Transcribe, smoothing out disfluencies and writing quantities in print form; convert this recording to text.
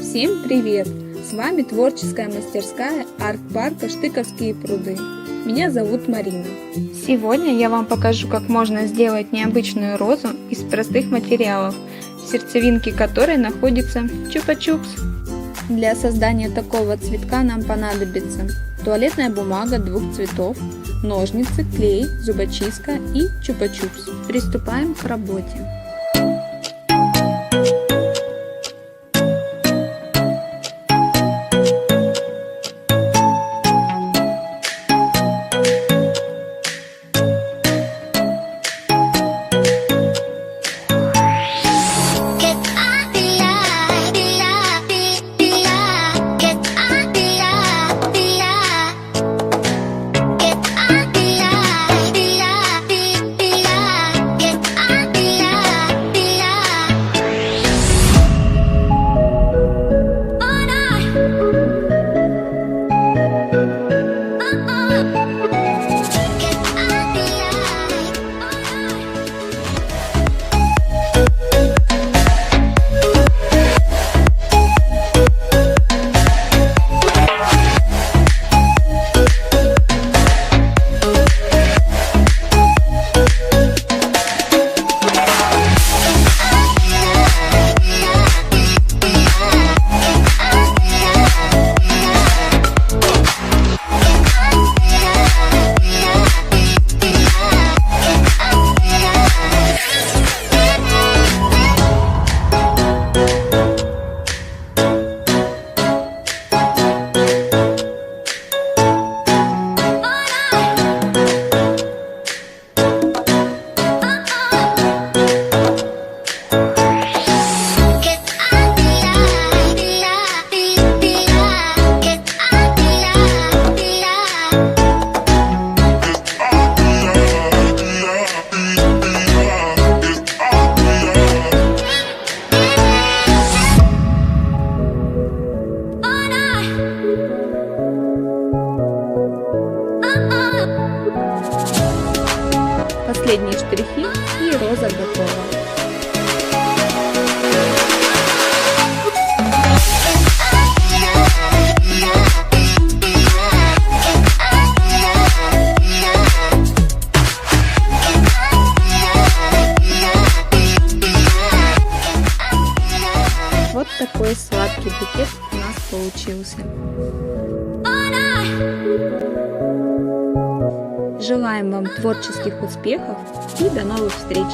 Всем привет! С вами творческая мастерская арт-парка Штыковские пруды. Меня зовут Марина. Сегодня я вам покажу, как можно сделать необычную розу из простых материалов, в сердцевинке которой находится чупа-чупс. Для создания такого цветка нам понадобится туалетная бумага двух цветов, ножницы, клей, зубочистка и чупа-чупс. Приступаем к работе. Последние штрихи и роза готова. Вот такой сладкий букет у нас получился. Желаем вам творческих успехов и до новых встреч!